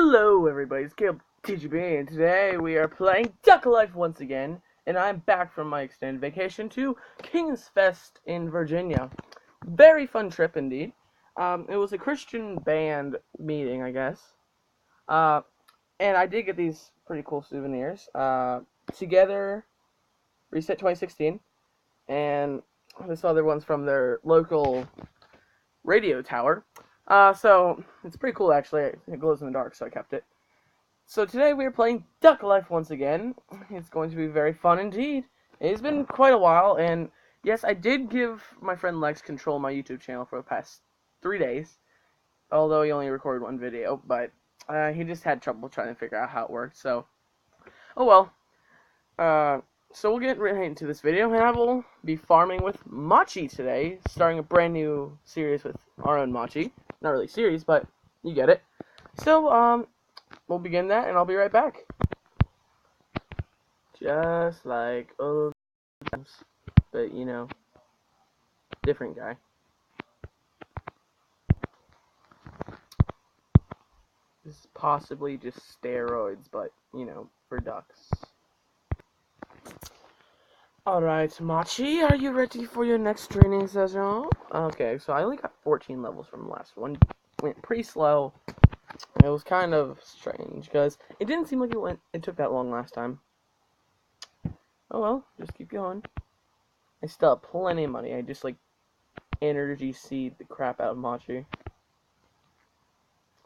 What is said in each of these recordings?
Hello everybody, it's Caleb TGB, and today we are playing Duck Life once again, and I'm back from my extended vacation to King's Fest in Virginia. Very fun trip indeed. It was a Christian band meeting, I guess. And I did get these pretty cool souvenirs. Together, Reset 2016, and this other one's from their local radio tower. So it's pretty cool actually. It glows in the dark, so I kept it. So today we are playing Duck Life once again. It's going to be very fun indeed. It's been quite a while, and yes, I did give my friend Lex control of my YouTube channel for the past 3 days. Although he only recorded one video, but he just had trouble trying to figure out how it worked, so oh well. So we'll get right into this video, and I will be farming with Machi today, starting a brand new series with our own Machi. Not really series, but you get it. So, we'll begin that, and I'll be right back. Just like old times, but, you know, different guy. This is possibly just steroids, but, you know, for ducks. Alright, Machi, are you ready for your next training session? Okay, so I only got 14 levels from the last one. Went pretty slow. It was kind of strange, because it didn't seem like it took that long last time. Oh well, just keep going. I still have plenty of money. I just, like, energy seed the crap out of Machi.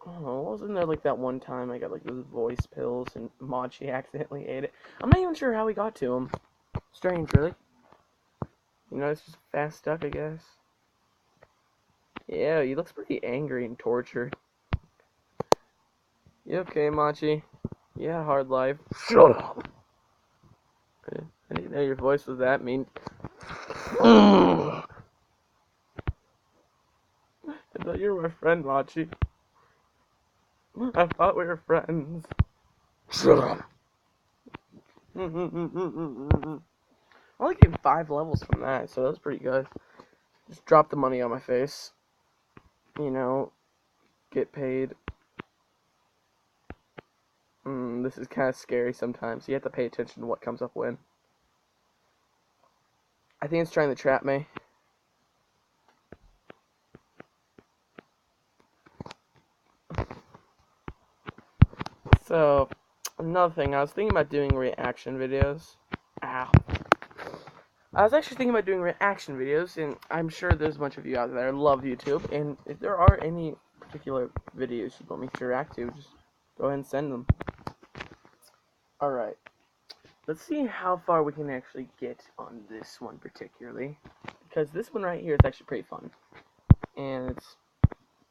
Oh, wasn't there, like, that one time I got, like, those voice pills and Machi accidentally ate it? I'm not even sure how we got to him. Strange, really. You know, it's just a fast duck, I guess. Yeah, he looks pretty angry and tortured. You okay, Machi? Yeah, hard life. Shut up! I didn't know your voice was that mean. I thought you were my friend, Machi. I thought we were friends. Shut up! I only gained 5 levels from that, so that was pretty good. Just drop the money on my face. You know, get paid. This is kind of scary sometimes. You have to pay attention to what comes up when. I think it's trying to trap me. So, another thing, I was thinking about doing reaction videos. Ow. I was actually thinking about doing reaction videos, and I'm sure there's a bunch of you out there that love YouTube, and if there are any particular videos you want me to react to, just go ahead and send them. Alright, let's see how far we can actually get on this one particularly, because this one right here is actually pretty fun, and it's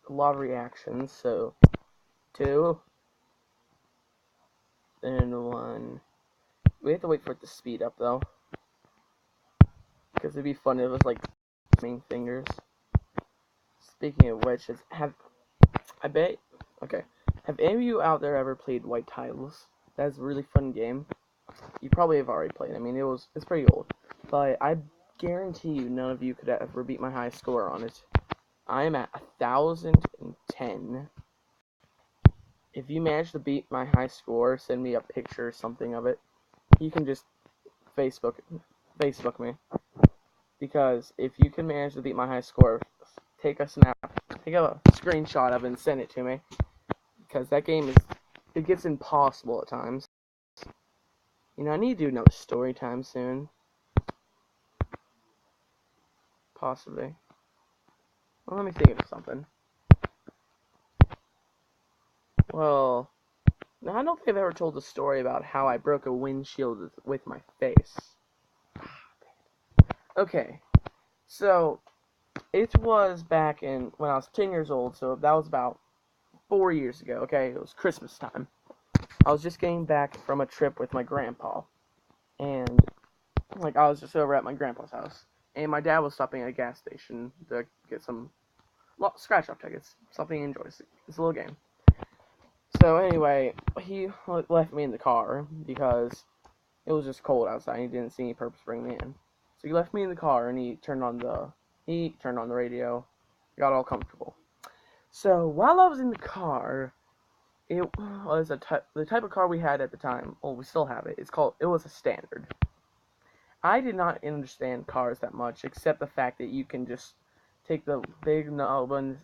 a lot of reactions, so 2, then 1. We have to wait for it to speed up, though. Because it'd be fun if it was like main fingers. Speaking of which, have any of you out there ever played White Tiles? That's a really fun game. You probably have already played. I mean, it's pretty old, but I guarantee you none of you could ever beat my high score on it. I am at 1,010. If you manage to beat my high score, send me a picture or something of it. You can just Facebook me. Because if you can manage to beat my high score, take a screenshot of it and send it to me. Because that game it gets impossible at times. You know, I need to do another story time soon. Possibly. Well, let me think of something. Well, now I don't think I've ever told the story about how I broke a windshield with my face. Okay, so it was back in when I was 10 years old, so that was about 4 years ago. Okay, it was Christmas time. I was just getting back from a trip with my grandpa, and like I was just over at my grandpa's house, and my dad was stopping at a gas station to get some scratch-off tickets, something he enjoys. It's a little game. So anyway, he left me in the car because it was just cold outside. And he didn't see any purpose bringing me in. So he left me in the car, and he turned on the radio, got all comfortable. So while I was in the car, it was the type of car we had at the time. Well, we still have it. It was a standard. I did not understand cars that much, except the fact that you can just take the big knob and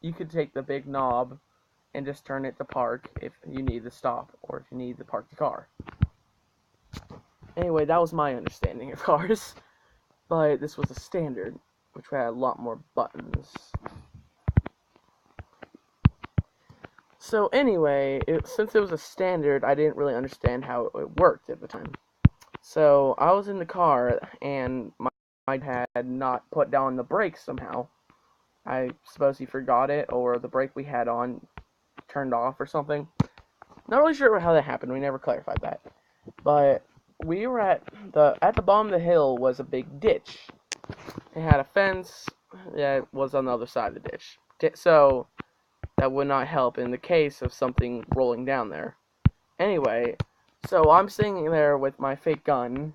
you could take the big knob and just turn it to park if you need to stop or if you need to park the car. Anyway, that was my understanding of cars, but this was a standard, which had a lot more buttons. So anyway, since it was a standard, I didn't really understand how it worked at the time. So I was in the car, and my dad had not put down the brakes somehow. I suppose he forgot it, or the brake we had on turned off or something. Not really sure how that happened. We never clarified that. But we were at the bottom of the hill was a big ditch. It had a fence that was on the other side of the ditch. So that would not help in the case of something rolling down there. Anyway, so I'm sitting there with my fake gun,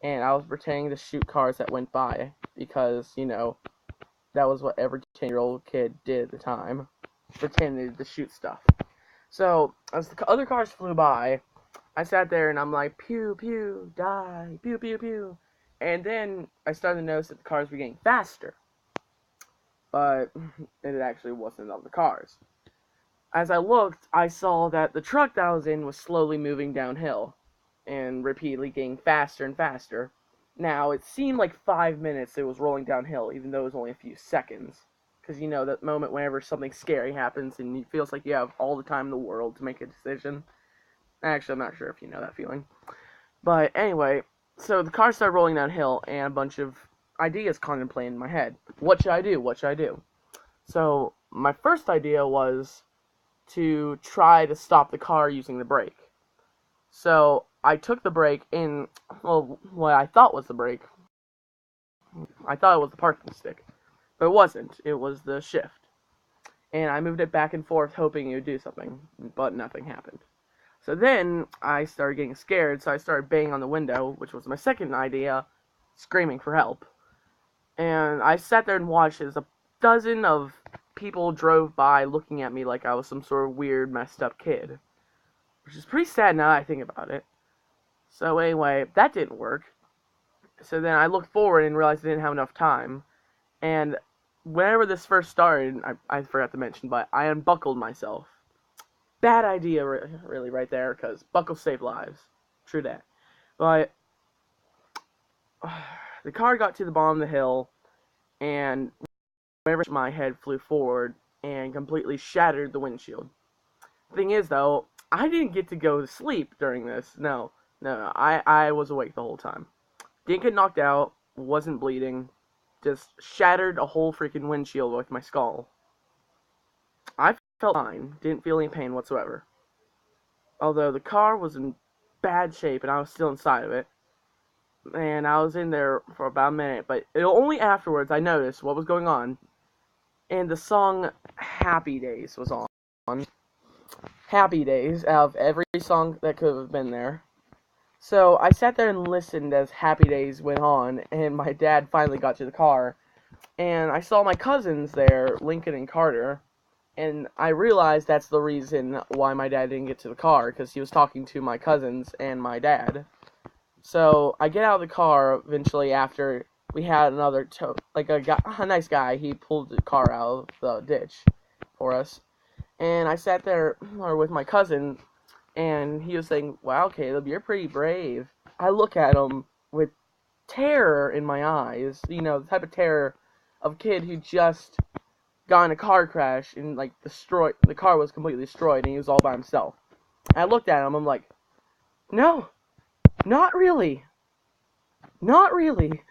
and I was pretending to shoot cars that went by, because, that was what every 10-year-old kid did at the time, pretended to shoot stuff. So, as the other cars flew by, I sat there and I'm like, pew, pew, die, pew, pew, pew. And then I started to notice that the cars were getting faster. But it actually wasn't other cars. As I looked, I saw that the truck that I was in was slowly moving downhill and repeatedly getting faster and faster. Now, it seemed like 5 minutes it was rolling downhill, even though it was only a few seconds. Because, that moment whenever something scary happens and it feels like you have all the time in the world to make a decision. Actually, I'm not sure if you know that feeling. But anyway, so the car started rolling downhill, and a bunch of ideas contemplated in my head. What should I do? What should I do? So, my first idea was to try to stop the car using the brake. So, I took the brake in, well, what I thought was the brake. I thought it was the parking stick. But it wasn't. It was the shift. And I moved it back and forth hoping it would do something. But nothing happened. So then I started getting scared, so I started banging on the window, which was my second idea, screaming for help. And I sat there and watched as a dozen of people drove by looking at me like I was some sort of weird, messed up kid. Which is pretty sad now that I think about it. So anyway, that didn't work. So then I looked forward and realized I didn't have enough time. And whenever this first started, I forgot to mention, but I unbuckled myself. Bad idea, really, right there, because buckles save lives. True that. But the car got to the bottom of the hill, and whenever my head flew forward and completely shattered the windshield. Thing is, though, I didn't get to go to sleep during this. No. I was awake the whole time. Didn't get knocked out, wasn't bleeding, just shattered a whole freaking windshield with my skull. I felt fine, didn't feel any pain whatsoever. Although the car was in bad shape and I was still inside of it. And I was in there for about a minute, but only afterwards I noticed what was going on. And the song Happy Days was on. Happy Days, out of every song that could have been there. So I sat there and listened as Happy Days went on, and my dad finally got to the car. And I saw my cousins there, Lincoln and Carter, and I realized that's the reason why my dad didn't get to the car, because he was talking to my cousins and my dad. So I get out of the car eventually after we had another a nice guy. He pulled the car out of the ditch for us, and I sat there with my cousin, and he was saying, "Wow, Caleb, you're pretty brave." I look at him with terror in my eyes. The type of terror of a kid who just got in a car crash and the car was completely destroyed and he was all by himself. And I looked at him, I'm like, "No, not really. Not really."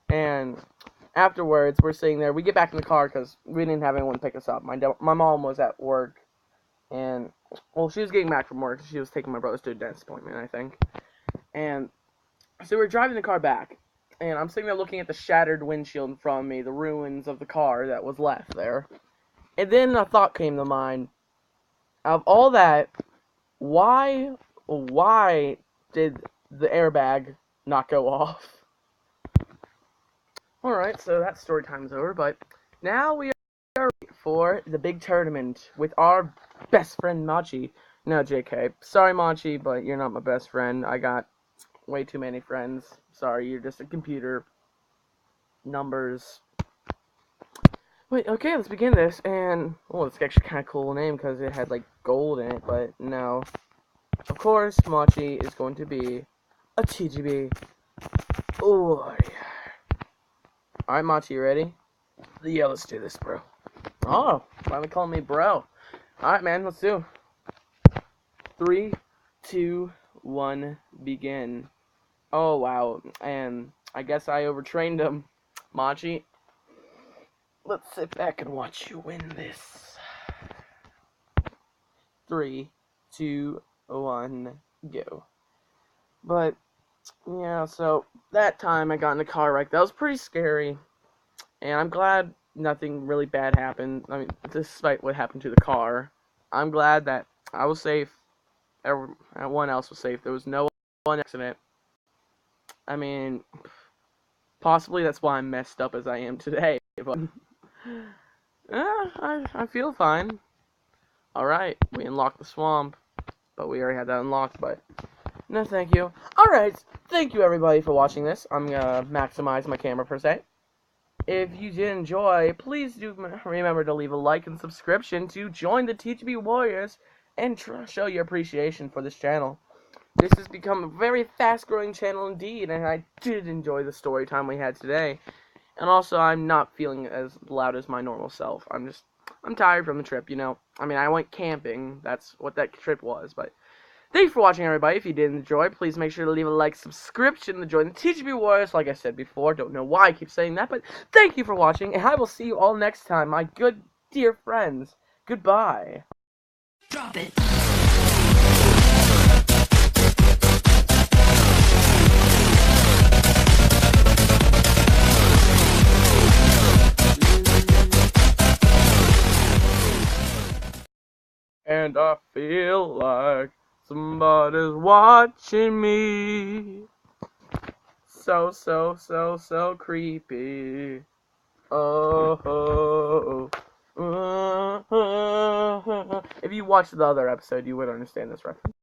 And afterwards, we're sitting there. We get back in the car because we didn't have anyone pick us up. My mom was at work, and, well, she was getting back from work. She was taking my brothers to a dentist appointment, I think. And so we're driving the car back, and I'm sitting there looking at the shattered windshield in front of me, the ruins of the car that was left there. And then a thought came to mind. Out of all that, why did the airbag not go off? Alright, so that story time's over, but now we are ready for the big tournament with our best friend Machi. No, JK. Sorry, Machi, but you're not my best friend. I got way too many friends. Sorry, you're just a computer. Numbers. Wait, okay, let's begin this. And, well, it's actually kind of cool name because it had, like, gold in it, but no. Of course, Machi is going to be a TGB. Oh, yeah. Alright, Machi, you ready? Yeah, let's do this, bro. Oh, finally calling me bro. Alright, man, let's do. 3, 2, 1, begin. Oh, wow. And I guess I overtrained him. Machi, let's sit back and watch you win this. 3, 2, 1, go. But, yeah, so that time I got in a car wreck. That was pretty scary. And I'm glad nothing really bad happened. I mean, despite what happened to the car. I'm glad that I was safe. Everyone else was safe. There was no one accident. I mean, possibly that's why I'm messed up as I am today. But I feel fine. Alright, we unlocked the swamp. But we already had that unlocked, but no thank you. Alright, thank you everybody for watching this. I'm gonna maximize my camera per se. If you did enjoy, please do remember to leave a like and subscription to join the TGB Warriors and show your appreciation for this channel. This has become a very fast-growing channel indeed, and I did enjoy the story time we had today. And also, I'm not feeling as loud as my normal self. I'm tired from the trip, you know. I mean, I went camping. That's what that trip was, but thank you for watching, everybody. If you did enjoy, please make sure to leave a like, subscription to join the TGB Warriors. Like I said before, don't know why I keep saying that, but thank you for watching, and I will see you all next time, my good, dear friends. Goodbye. Drop it. And I feel like somebody's watching me. So creepy. Oh. If you watched the other episode, you would understand this reference.